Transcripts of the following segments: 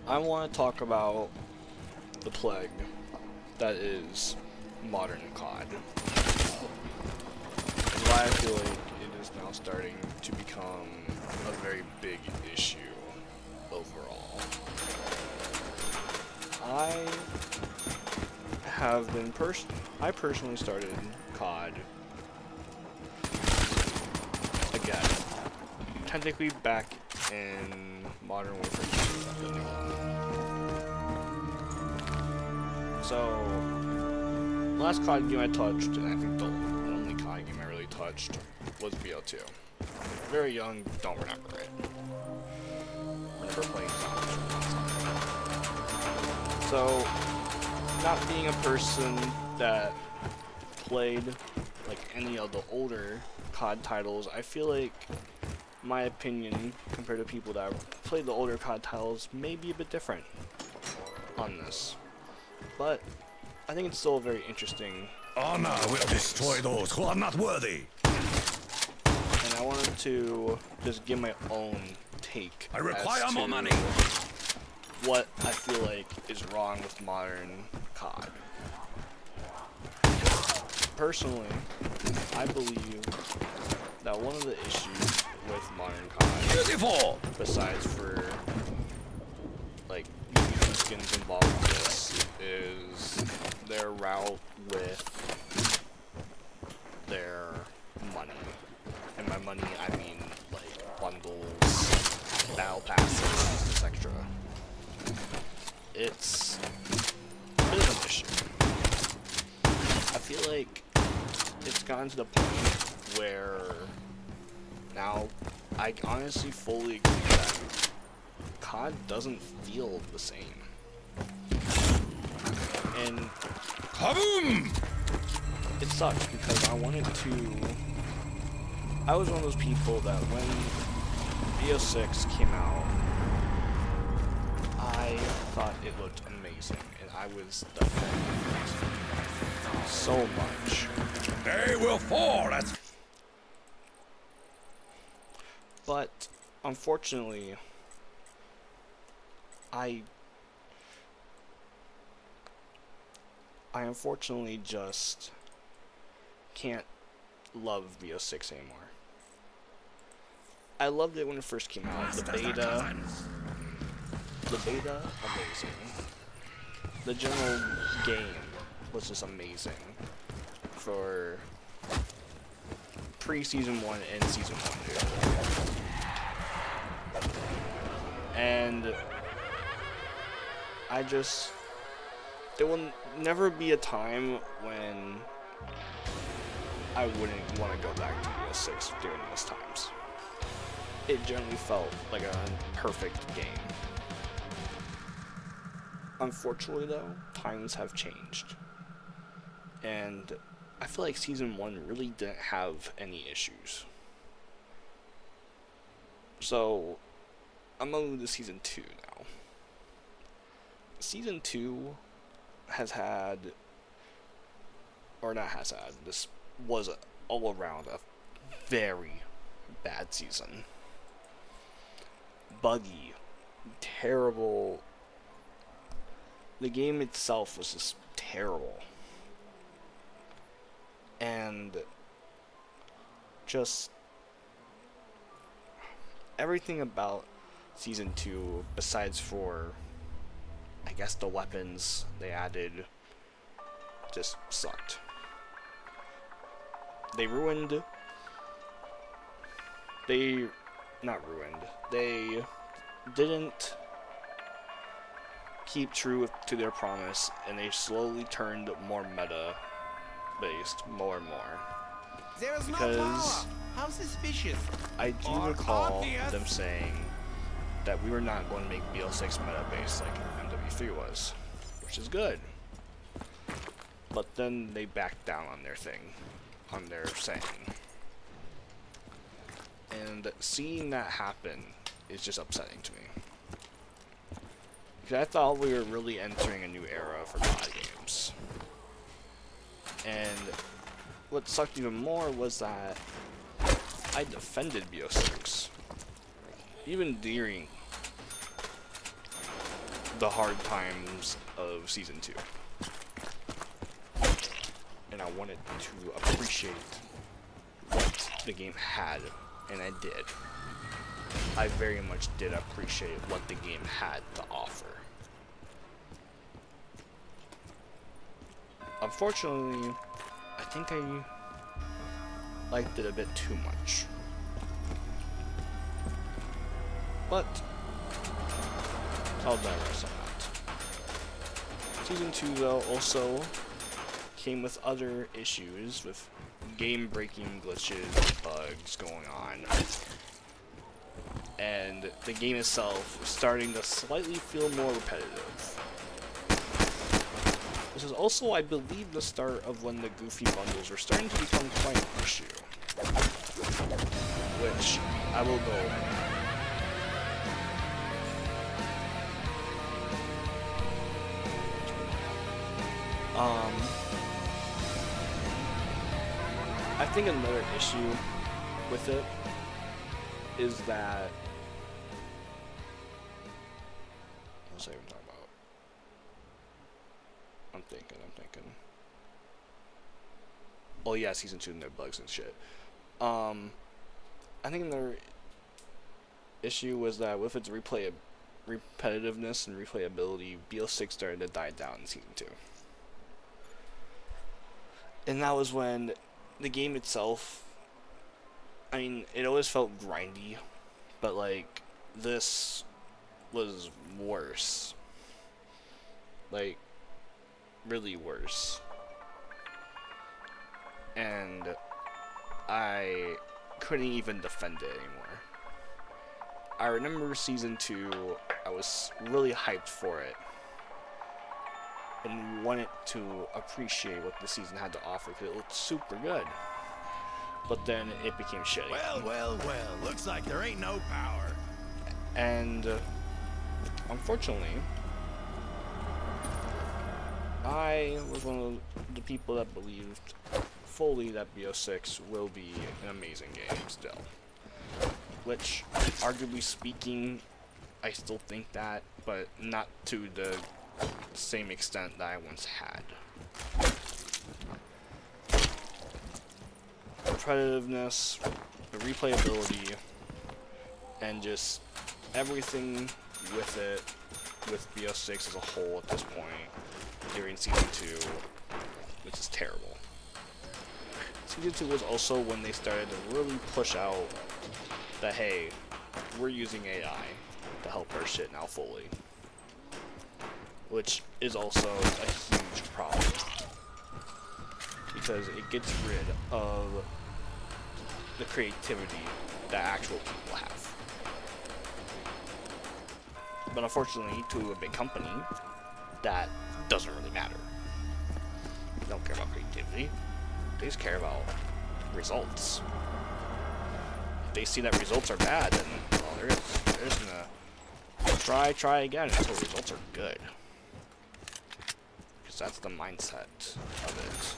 I want to talk about the plague that is modern CoD. And why I feel like it is now starting to become a very big issue overall. I personally started CoD again, technically back in Modern Warfare 2, the new one. So, last CoD game I touched, and I think the only CoD game I really touched, was BO2. Very young, don't remember it. Remember playing zombies. So, not being a person that played like any of the older CoD titles, I feel like my opinion compared to people that played the older CoD titles may be a bit different on this. But I think it's still very interesting. Honor will destroy those who are not worthy. And I wanted to just give my own take. I require more money. What I feel like is wrong with modern CoD. Personally, I believe that one of the issues with modern CoD, besides for like UV skins involved in this, is their route with their money. And by money, I mean like bundles, battle passes, etc. It's a bit of an issue. I feel like it's gotten to the point where now I honestly fully agree that CoD doesn't feel the same. And Kaboom! It sucks because I was one of those people that when BO6 came out, I thought it looked amazing, and I was defending it so much. They will fall as. But unfortunately, I unfortunately just can't love BO6 anymore. I loved it when it first came out. The beta, amazing. The general game was just amazing for pre-season 1 and season 1, dude. And there will never be a time when I wouldn't want to go back to BO6 during those times. It generally felt like a perfect game. Unfortunately though, times have changed. And I feel like Season 1 really didn't have any issues. So, I'm gonna move to Season 2 now. Season 2 this was all around a very bad season. Buggy, terrible. The game itself was just terrible. And just everything about Season 2, besides for, I guess, the weapons they added, just sucked. They didn't keep true to their promise, and they slowly turned more meta based more and more. Because how suspicious. I do recall them saying that we were not going to make BL6 meta based like MW3 was, which is good. But then they backed down on their saying. And seeing that happen is just upsetting to me. Because I thought we were really entering a new era for CoD games. And what sucked even more was that I defended BO6. Even during the hard times of Season 2. And I wanted to appreciate what the game had, and I did. I very much did appreciate what the game had to offer. Unfortunately, I think I liked it a bit too much. But I'll digress on that. Season 2, though, also came with other issues, with game-breaking glitches, bugs going on, and the game itself starting to slightly feel more repetitive. This is also, I believe, the start of when the Goofy bundles were starting to become quite an issue, which I will go over. I think another issue with it is that, what was I even talking about? I'm thinking. Oh yeah, Season 2 and their bugs and shit. I think another issue was that with its repetitiveness and replayability, BO6 started to die down in Season 2. And that was when the game itself, I mean, it always felt grindy, but like, this was worse. Like, really worse. And I couldn't even defend it anymore. I remember Season 2, I was really hyped for it, and wanted to appreciate what the season had to offer because it looked super good. But then it became shitty. Well, looks like there ain't no power. And unfortunately, I was one of the people that believed fully that BO6 will be an amazing game still. Which, arguably speaking, I still think that, but not to the same extent that I once had. The repetitiveness, the replayability, and just everything with it, with BO6 as a whole at this point, during Season 2, which is terrible. Season 2 was also when they started to really push out that, hey, we're using AI to help our shit now fully. Which is also a huge problem, because it gets rid of the creativity that actual people have. But unfortunately, to a big company, that doesn't really matter. They don't care about creativity, they just care about results. If they see that results are bad, then well, they're just gonna try again until results are good. That's the mindset of it.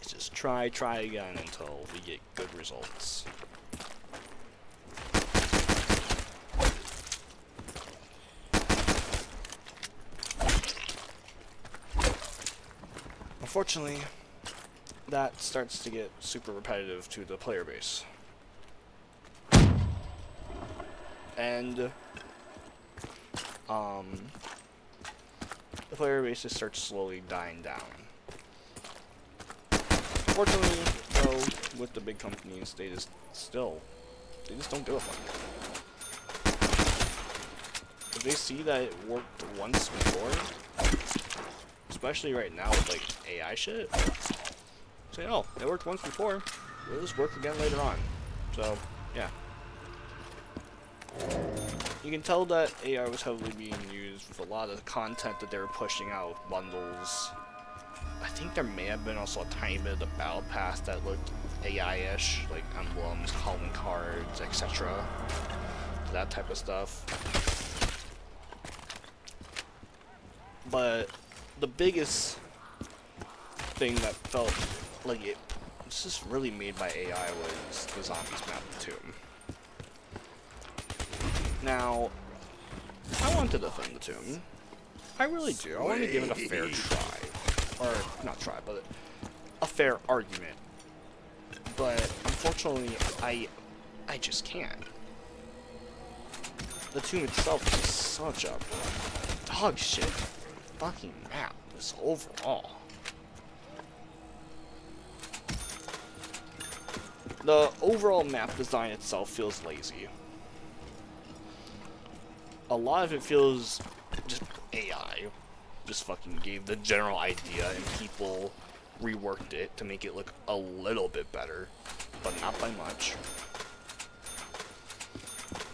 It's just try again until we get good results. Unfortunately, that starts to get super repetitive to the player base. And the player base just starts slowly dying down. Fortunately, though, with the big companies, they just don't give a fuck. If they see that it worked once before, especially right now with like AI shit, say, oh, it worked once before, it'll just work again later on. So, yeah. You can tell that AI was heavily being used with a lot of the content that they were pushing out, bundles. I think there may have been also a tiny bit of the battle pass that looked AI-ish, like emblems, calling cards, etc. That type of stuff. But the biggest thing that felt like it was just really made by AI was the Zombies map too. Now, I want to defend the tomb. I really do. I want to give it a fair try. Or, not try, but a fair argument. But, unfortunately, I just can't. The tomb itself is such a dog shit fucking map, this overall. The overall map design itself feels lazy. A lot of it feels just AI. Just fucking gave the general idea and people reworked it to make it look a little bit better, but not by much.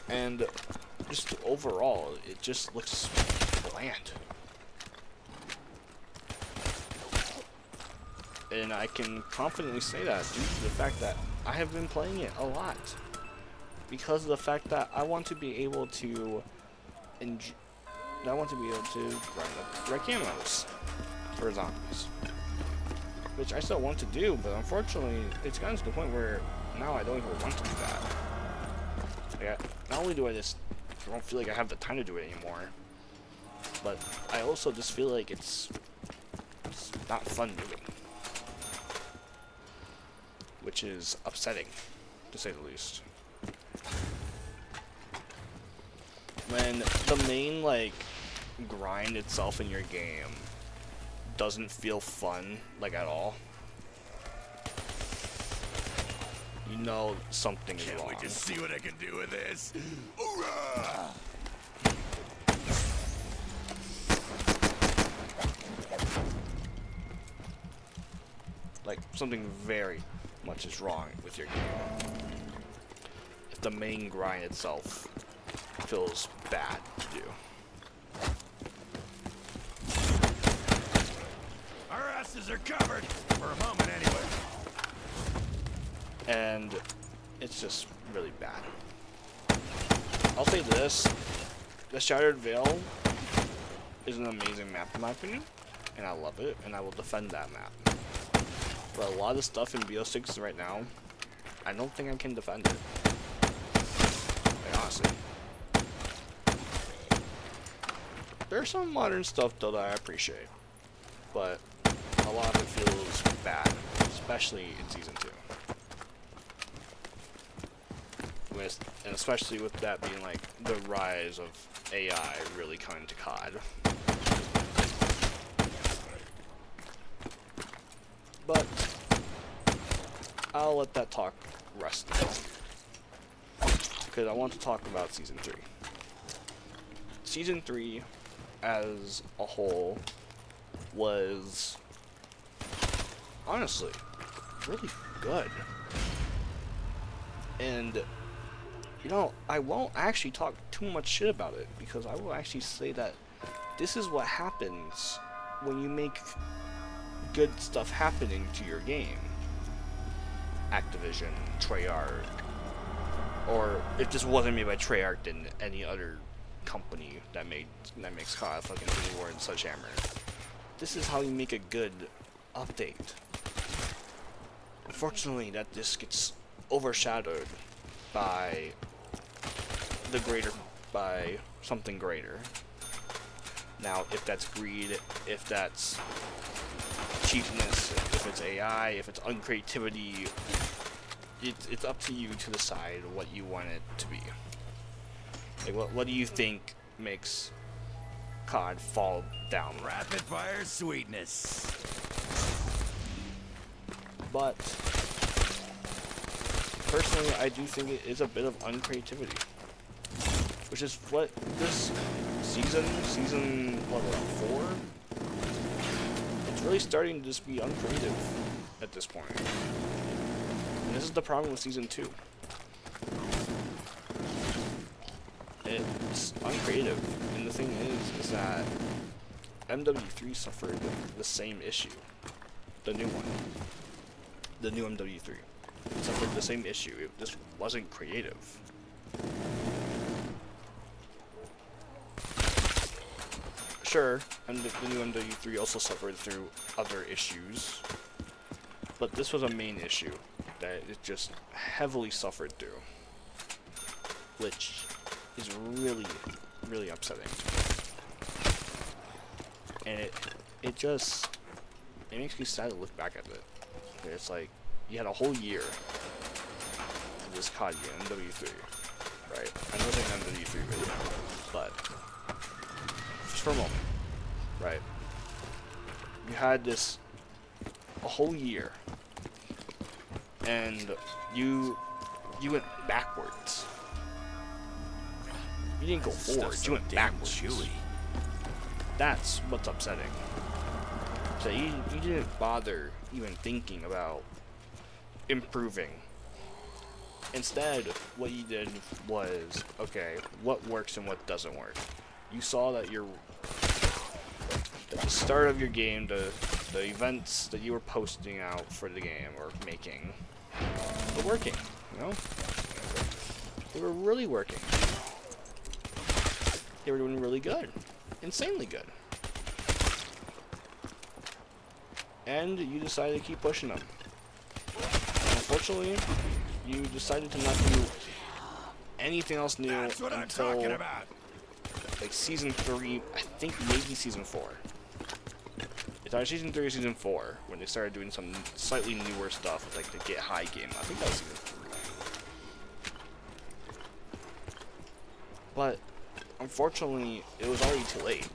And just overall, it just looks bland. And I can confidently say that due to the fact that I have been playing it a lot. Because of the fact that I want to be able to grind up red camos for zombies. Which I still want to do, but unfortunately, it's gotten to the point where now I don't even want to do that. Like, not only do I don't feel like I have the time to do it anymore, but I also just feel like it's not fun doing. Which is upsetting, to say the least. When the main, like, grind itself in your game doesn't feel fun, like, at all, you know something is wrong. Can't wait to see what I can do with this. Hoorah! Like, something very much is wrong with your game. If the main grind itself feels bad to do. Our asses are covered, for a moment anyway. And it's just really bad. I'll say this, the Shattered Veil is an amazing map in my opinion, and I love it, and I will defend that map. But a lot of stuff in BO6 right now, I don't think I can defend it. Like, honestly. There's some modern stuff though that I appreciate, but a lot of it feels bad, especially in Season 2. And especially with that being like the rise of AI really coming to CoD. But I'll let that talk rest because I want to talk about Season 3. Season 3 as a whole was honestly really good. And you know, I won't actually talk too much shit about it because I will actually say that this is what happens when you make good stuff happening to your game. Activision, Treyarch, or if this wasn't made by Treyarch, then any other company that makes CoD, fucking Infinity Ward and Sledgehammer. This is how you make a good update. Unfortunately, that this gets overshadowed by something greater. Now, if that's greed, if that's cheapness, if it's AI, if it's uncreativity, it's up to you to decide what you want it to be. Like, what do you think makes CoD fall down? Rapid fire sweetness. But personally, I do think it is a bit of uncreativity, which is what this season what, around 4? It's really starting to just be uncreative at this point. And this is the problem with Season 2. It's uncreative, and the thing is that MW3 suffered the same issue. The new one. The new MW3. Suffered the same issue. It just wasn't creative. Sure, and the new MW3 also suffered through other issues, but this was a main issue that it just heavily suffered through, which is really, really upsetting. And it makes me sad to look back at it. It's like, you had a whole year of this CoD game, MW3, right? I know it's an MW3 video, but just for a moment, right? You had this a whole year, and you went backwards. You didn't go forward, you went backwards. Chewy. That's what's upsetting. So you didn't bother even thinking about improving. Instead, what you did was, okay, what works and what doesn't work. You saw that at the start of your game, the events that you were posting out for the game or making were working, you know? They were really working. They were doing really good. Insanely good. And you decided to keep pushing them. Unfortunately, you decided to not do anything else new until like Season 3, I think maybe Season 4. It's either Season 3 or Season 4 when they started doing some slightly newer stuff with like the Get High game. I think that was Season 3. But unfortunately, it was already too late.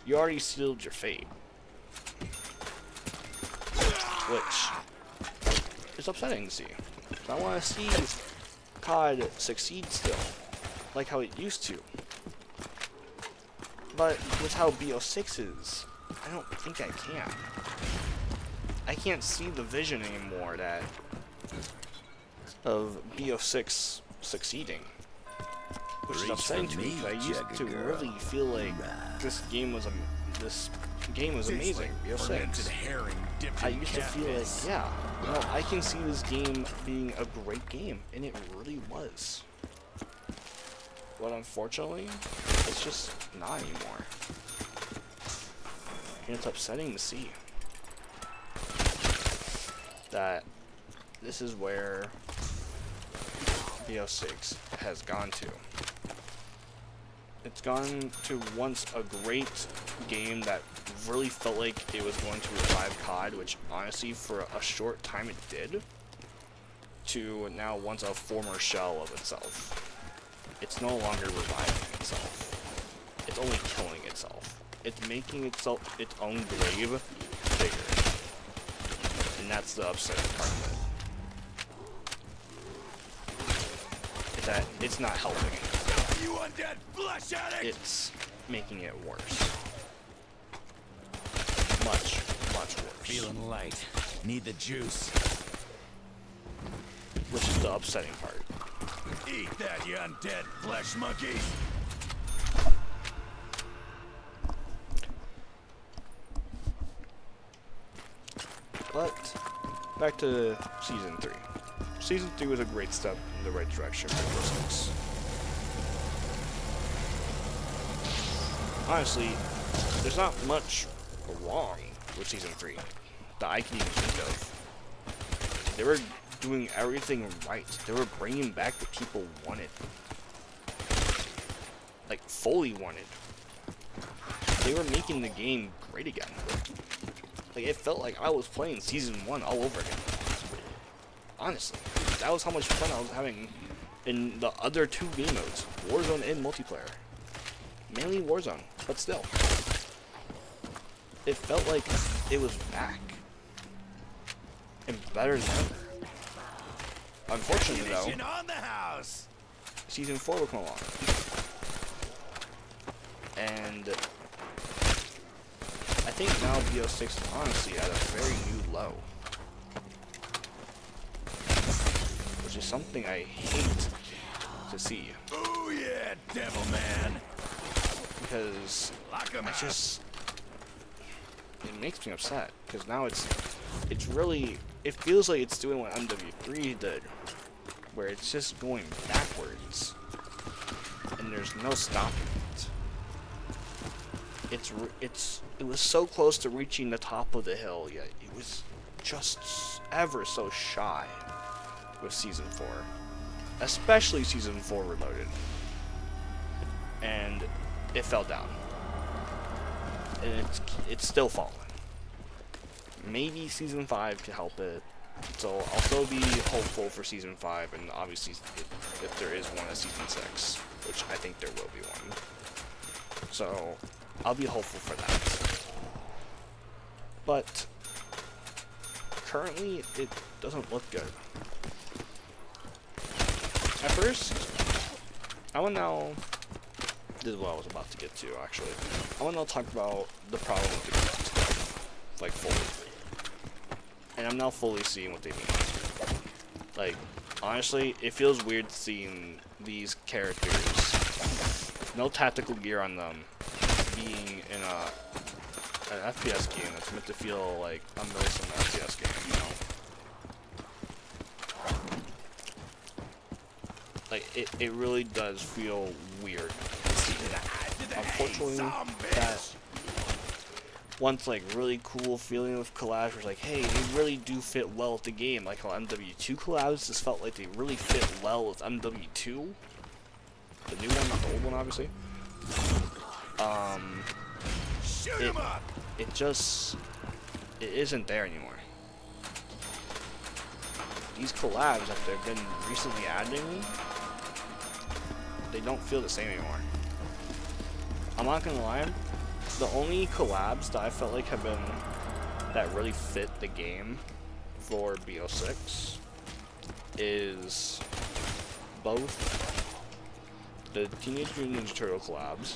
You already sealed your fate. Which is upsetting to see. I want to see CoD succeed still, like how it used to. But with how BO6 is, I don't think I can. I can't see the vision anymore of BO6 succeeding. Which is upsetting to me because I used to really feel like this game was amazing. BO6. I used to feel like, yeah, no, I can see this game being a great game, and it really was. But unfortunately, it's just not anymore. And it's upsetting to see that this is where BO6 has gone to. It's gone to once a great game that really felt like it was going to revive CoD, which honestly for a short time it did, to now once a former shell of itself. It's no longer reviving itself. It's only killing itself. It's making itself its own grave bigger. And that's the upsetting part of it. It's that it's not helping it. You undead flesh addict! It's making it worse. Much, much worse. Feeling light. Need the juice. Which is the upsetting part. Eat that, you undead flesh monkey! But, back to Season 3. Season 3 was a great step in the right direction for BO6. Honestly, there's not much wrong with Season 3 that I can even think of. They were doing everything right. They were bringing back what people wanted. Like, fully wanted. They were making the game great again. Like, it felt like I was playing Season 1 all over again. Honestly. That was how much fun I was having in the other two game modes. Warzone and multiplayer. Mainly Warzone, but still. It felt like it was back. And better than ever. Unfortunately, though, on the house. Season 4 will come along. And I think now BO6 is honestly at a very new low. Which is something I hate to see. Oh yeah, devil man. Because it makes me upset. Because now it feels like it's doing what MW3 did. Where it's just going backwards. And there's no stopping it. It was so close to reaching the top of the hill, yet it was just ever so shy with Season 4. Especially Season 4 Reloaded. and it fell down, and it's still falling. Maybe season 5 could help it, so I'll still be hopeful for season 5, and obviously if there is one at season 6, which I think there will be one. So I'll be hopeful for that. But currently it doesn't look good. At first, I want to now. This is what I was about to get to, actually. I want to now talk about the problem with the collab stuff, like fully. And I'm now fully seeing what they mean. Like, honestly, it feels weird seeing these characters, no tactical gear on them, being in an FPS game that's meant to feel like a millisecond FPS game, you know? Like, it really does feel weird. Unfortunately, that once like really cool feeling with collabs was like, hey, they really do fit well with the game. Like how MW2 collabs just felt like they really fit well with MW2. The new one, not the old one, obviously. It isn't there anymore. These collabs that they've been recently adding, they don't feel the same anymore. I'm not gonna lie, the only collabs that I felt like have been that really fit the game for BO6 is both the Teenage Mutant Ninja Turtle collabs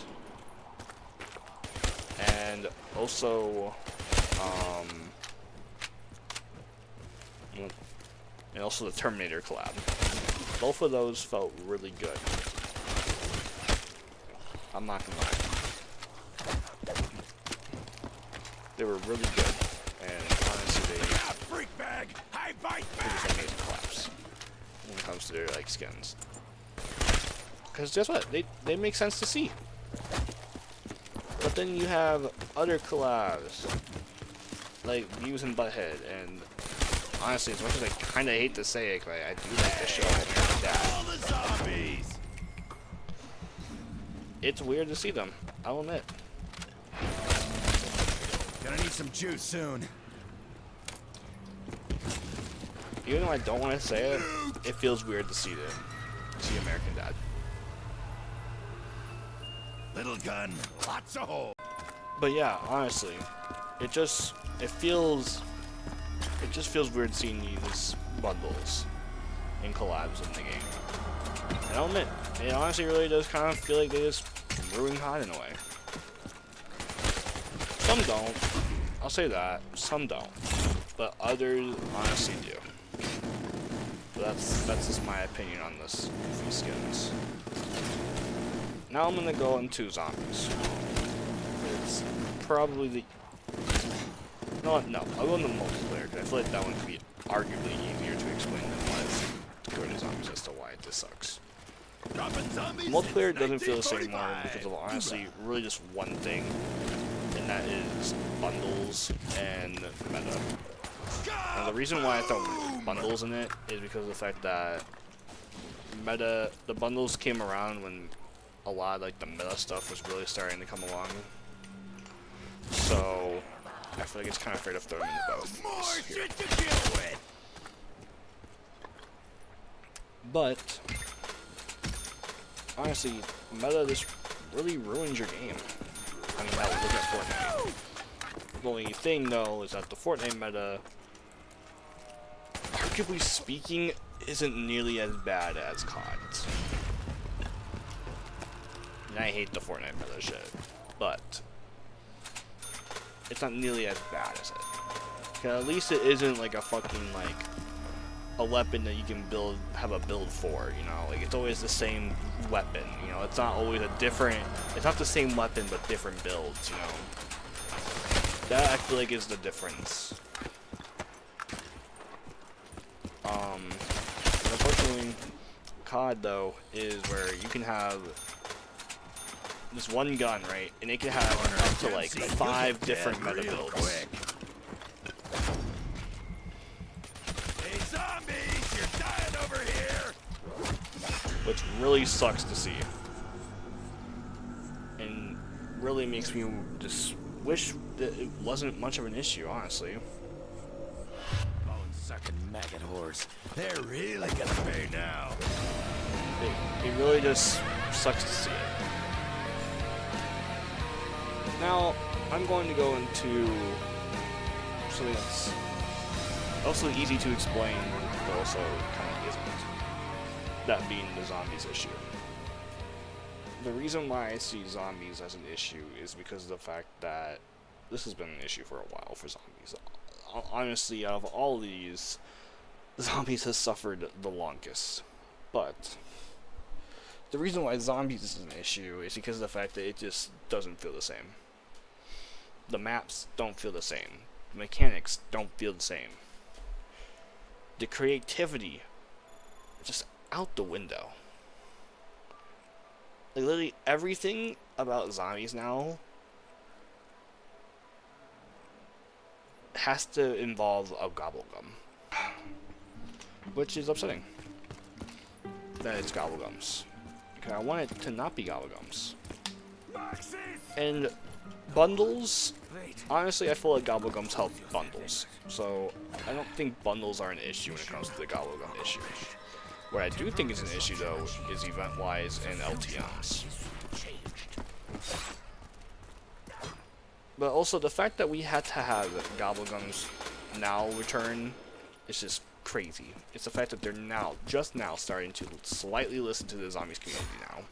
and also the Terminator collab. Both of those felt really good. I'm not gonna lie. They were really good, and honestly, they produce amazing collabs when it comes to their like skins. Because guess what? They make sense to see. But then you have other collabs like Beavis and Butthead, and honestly, as much as I kind of hate to say it, I do like the show American Dad. It's weird to see them, I'll admit. Gonna need some juice soon. Even though I don't want to say it, it feels weird to see American Dad. Little gun, lots of holes. But yeah, honestly, it just feels weird seeing these bundles and collabs in the game. And I'll admit, it honestly really does kind of feel like they just ruin CoD in a way. Some don't. I'll say that. Some don't. But others honestly do. But that's just my opinion on these skins. Now I'm gonna go into zombies. It's probably the... No, I'll go into multiplayer, because I feel like that one could be arguably easier to explain than what to go to zombies as to why this sucks. Multiplayer doesn't feel the same anymore because of honestly really just one thing, and that is bundles and meta. And the reason why I throw bundles in it is because of the fact that the bundles came around when a lot of like the meta stuff was really starting to come along. So I feel like it's kind of fair to throw them into both. But honestly, meta just really ruins your game. I mean, hell, look at Fortnite. The only thing though is that the Fortnite meta, arguably speaking, isn't nearly as bad as CoD's. And I hate the Fortnite meta shit, but it's not nearly as bad as it. 'Cause at least it isn't like a fucking like a weapon that you can have a build for, you know, like it's always the same weapon, you know, it's not always it's not the same weapon but different builds, you know. That I feel like is the difference. Unfortunately, COD though is where you can have this one gun, right, and it can have up to like 5 different meta builds. Which really sucks to see. really makes me just wish that it wasn't much of an issue, honestly. Bone-sucking maggot whores. They're really gonna pay now. It really just sucks to see it. Now, I'm going to go into something that's also easy to explain, but also kind of isn't. That being the zombies issue. The reason why I see zombies as an issue is because of the fact that this has been an issue for a while for zombies. Honestly, out of all these, zombies has suffered the longest. But the reason why zombies is an issue is because of the fact that it just doesn't feel the same. The maps don't feel the same. The mechanics don't feel the same. The creativity is just out the window. Like, literally everything about zombies now has to involve a gobblegum, which is upsetting that it's gobblegums, because I want it to not be gobblegums. And bundles, honestly, I feel like gobblegums help bundles, so I don't think bundles are an issue when it comes to the gobblegum issue. What I do think is an issue, though, is event-wise and LTMs. But also, the fact that we had to have gobblegums now return is just crazy. It's the fact that they're now, just now, starting to slightly listen to the zombies community now.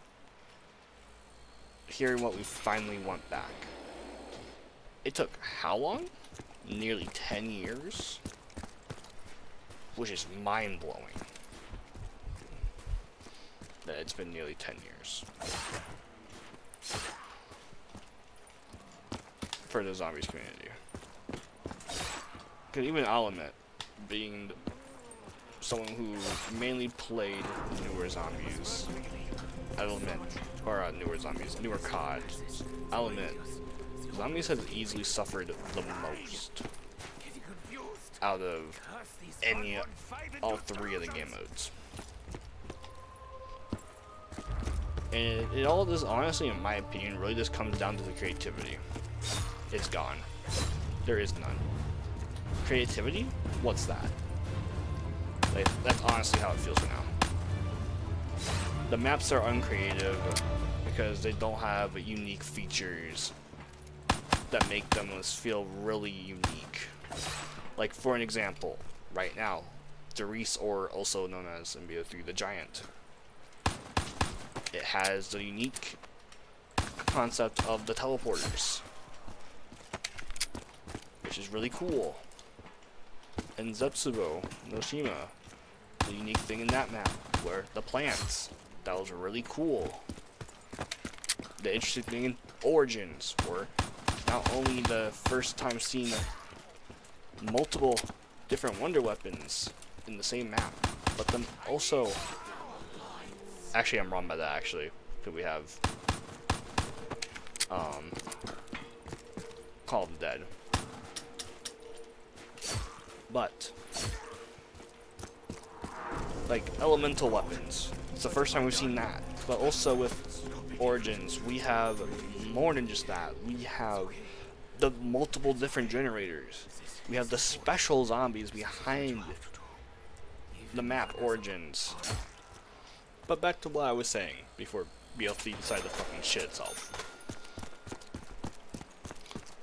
Hearing what we finally want back. It took how long? Nearly 10 years? Which is mind-blowing. That it's been nearly 10 years. For the zombies community. Because even I'll admit, being someone who mainly played newer zombies, newer CoD, I'll admit, zombies has easily suffered the most out of all three of the game modes. And it all just, honestly, in my opinion, really just comes down to the creativity. It's gone. There is none. Creativity? What's that? Like, that's honestly how it feels right now. The maps are uncreative because they don't have unique features that make them feel really unique. Like, for an example, right now, Derice, or also known as in BO3, the Giant. It has the unique concept of the teleporters, which is really cool. And Zetsubo, Noshima, the unique thing in that map, were the plants. That was really cool. The interesting thing in Origins were not only the first time seeing multiple different wonder weapons in the same map, but then also, actually I'm wrong by that actually, because we have Call of the Dead. But like elemental weapons, it's the first time we've seen that. But also with Origins, we have more than just that. We have the multiple different generators. We have the special zombies behind the map Origins. But back to what I was saying before BLT decided to fucking shit itself.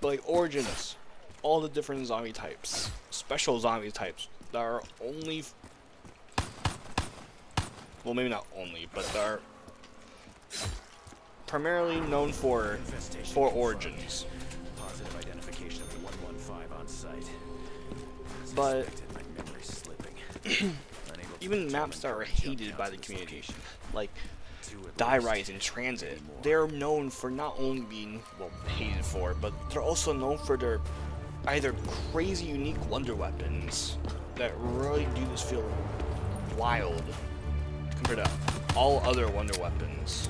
But like Origins, all the different zombie types, special zombie types that are only, well, maybe not only, but that are primarily known for Origins. Positive identification of the 115 on site. But even maps that are hated by the community, like Die Rise and Transit, they're known for not only being, well, hated for, but they're also known for their either crazy unique wonder weapons that really do just feel wild compared to all other wonder weapons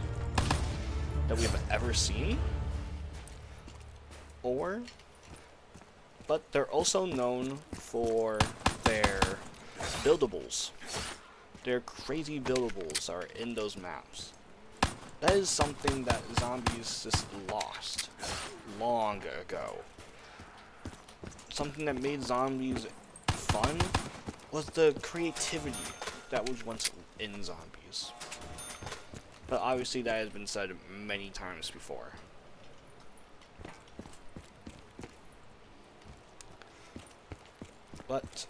that we've ever seen. But they're also known for their buildables. Their crazy buildables are in those maps. That is something that zombies just lost long ago. Something that made zombies fun was the creativity that was once in zombies. But obviously that has been said many times before. But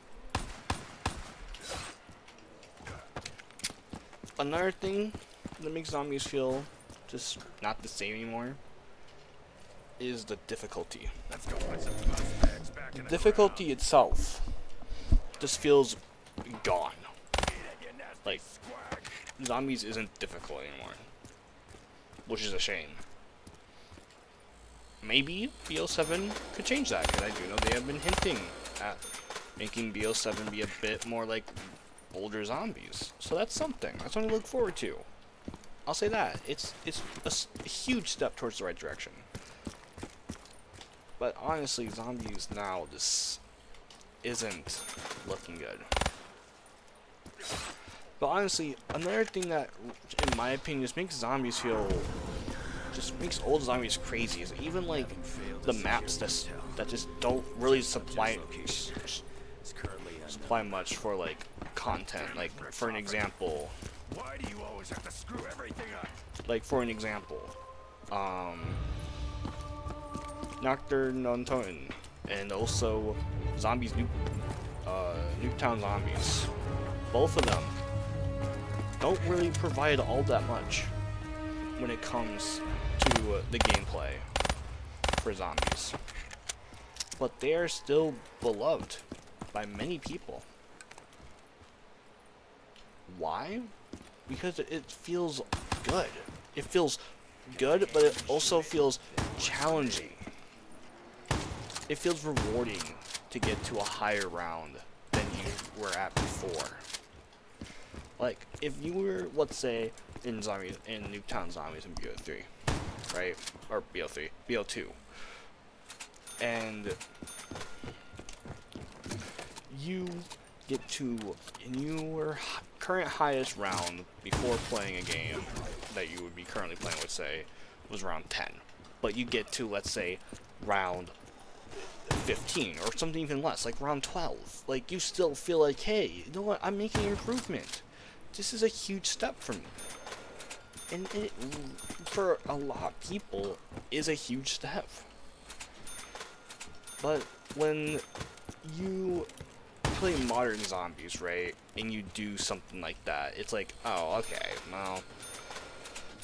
another thing that makes zombies feel just not the same anymore is the difficulty. Let's go put some suspects back The in the difficulty itself just feels gone. Like, zombies isn't difficult anymore, which is a shame. Maybe BO7 could change that, because I do know they have been hinting at making BO7 be a bit more like older zombies. So that's something. That's something to look forward to. I'll say that. It's a huge step towards the right direction. But honestly, zombies now just isn't looking good. But honestly, another thing that, in my opinion, just makes zombies feel, just makes old zombies crazy is even like the maps that just don't really supply much for like content. Like for an example, Why do you always have to screw everything up? like for an example, Nocturne Nonton, and also Zombies Nuketown Zombies. Both of them don't really provide all that much when it comes to the gameplay for zombies. But they are still beloved by many people. Why? Because it feels good. It feels good, but it also feels challenging. It feels rewarding to get to a higher round than you were at before. Like, if you were, let's say, in Nuketown Zombies in BO3, right? Or BO3, BO2. And you get to, in your current highest round before playing a game that you would be currently playing, let's say, was round 10. But you get to, let's say, round 15 or something even less, like round 12. Like, you still feel like, hey, you know what, I'm making an improvement. This is a huge step for me. And it, for a lot of people, is a huge step. But when you play modern zombies, right, and you do something like that, it's like, oh, okay, well,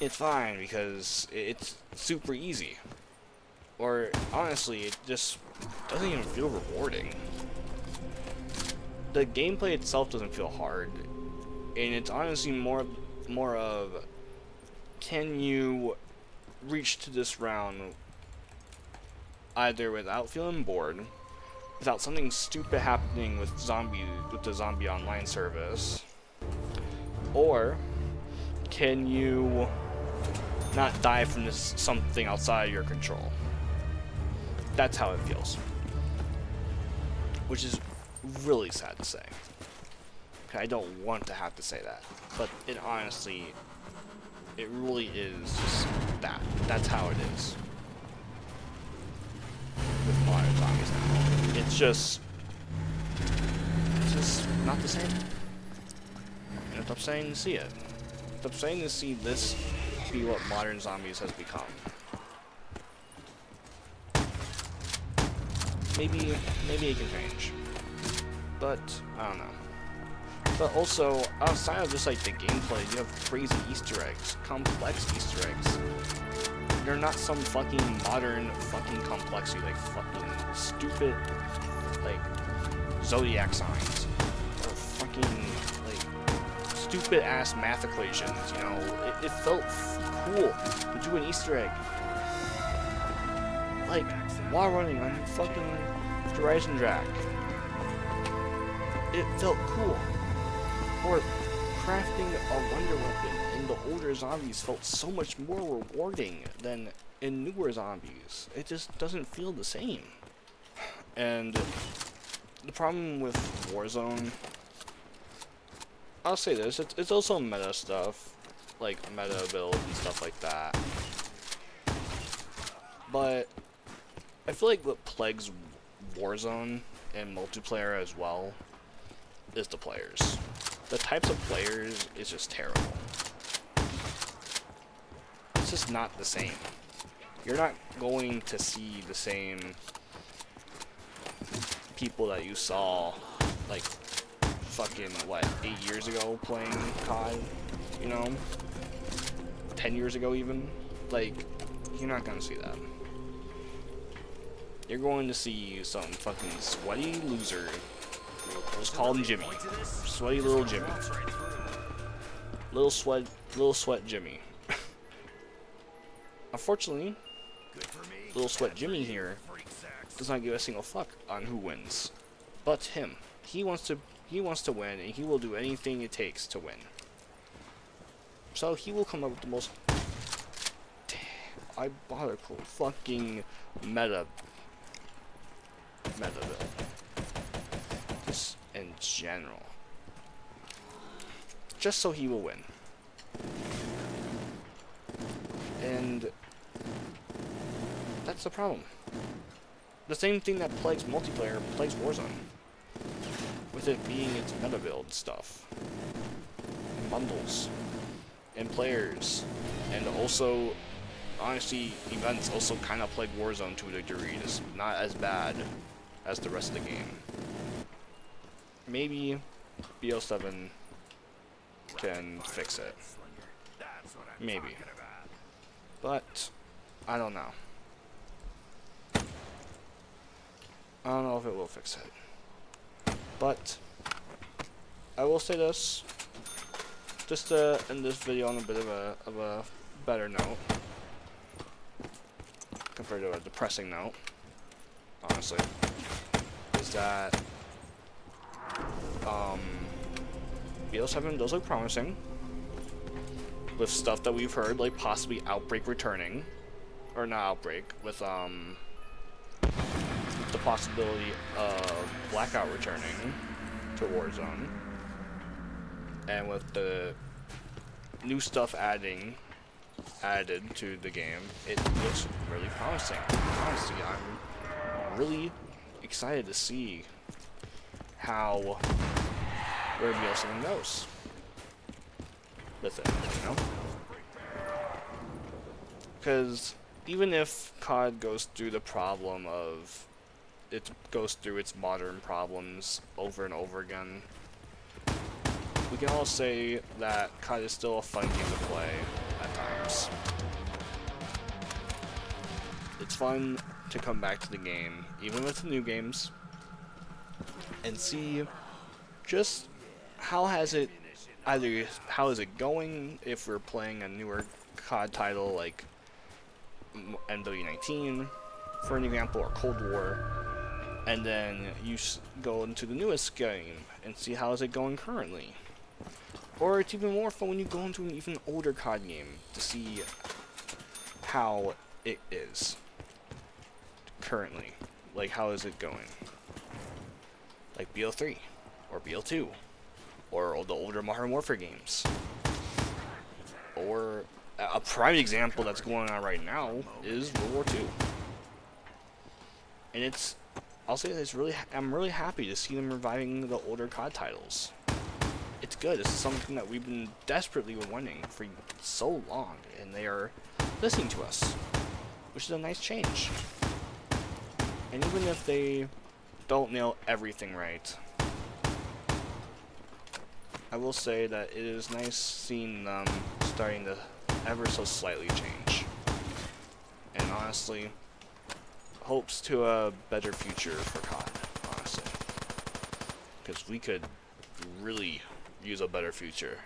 it's fine because it's super easy. Or, honestly, it just doesn't even feel rewarding. The gameplay itself doesn't feel hard, and it's honestly more of, can you reach to this round either without feeling bored, without something stupid happening with the zombie online service, or can you not die from this something outside of your control? That's how it feels, which is really sad to say. I don't want to have to say that, but it honestly, it really is just that. That's how it is with modern zombies now. It's just not the same. And it's upsetting to see it. It's upsetting to see this be what modern zombies has become. Maybe it can change, but I don't know. But also, outside of just like the gameplay, you have crazy Easter eggs, complex Easter eggs. They're not some fucking modern fucking complexity, like fucking stupid, like zodiac signs, or fucking like stupid ass math equations. You know, it felt cool to do an Easter egg, like while running on fucking Horizon Jack. It felt cool. Or crafting a wonder weapon in the older zombies felt so much more rewarding than in newer zombies. It just doesn't feel the same. And the problem with Warzone, I'll say this, it's also meta stuff. like meta build and stuff like that. But I feel like what plagues Warzone and multiplayer as well is the players. The types of players is just terrible. It's just not the same. You're not going to see the same people that you saw like fucking what, 8 years ago playing CoD, you know, 10 years ago even. Like, you're not gonna see that. You're going to see some fucking sweaty loser. Let's call him Jimmy. Sweaty little Jimmy. Little sweat Jimmy. Unfortunately, little sweat Jimmy here does not give a single fuck on who wins, but him. He wants to win, and he will do anything it takes to win. So he will come up with the most diabolical fucking meta build. Just in general. Just so he will win. And that's the problem. The same thing that plagues multiplayer plagues Warzone. With it being its meta build stuff. And bundles. And players. And also, honestly, events also kind of plague Warzone to a degree. It's not as bad as the rest of the game. Maybe BO7 can fix it. Maybe. But I don't know. I don't know if it will fix it. But I will say this, just to end this video on a bit of a better note, compared to a depressing note, honestly, is that BO7 does look promising, with stuff that we've heard, like possibly Outbreak returning, or not Outbreak, with the possibility of Blackout returning to Warzone, and with the new stuff added to the game, it looks really promising. Honestly, I'm really excited to see where BO7 goes with it, you know? Because even if CoD goes through the problem of goes through its modern problems over and over again, we can all say that CoD is still a fun game to play at times. It's fun to come back to the game, even with the new games, and see just how is it going if we're playing a newer CoD title like MW19, for an example, or Cold War, and then you go into the newest game and see how is it going currently. Or it's even more fun when you go into an even older CoD game to see how it is currently. Like, how is it going? Like BO3, or BO2, or the older Modern Warfare games. Or a prime example that's going on right now is World War II. And I'll say that I'm really happy to see them reviving the older CoD titles. It's good. It's something that we've been desperately wanting for so long, and they are listening to us, which is a nice change. And even if they don't nail everything right, I will say that it is nice seeing them starting to ever so slightly change. And honestly, hopes to a better future for CoD, honestly. Because we could really use a better future.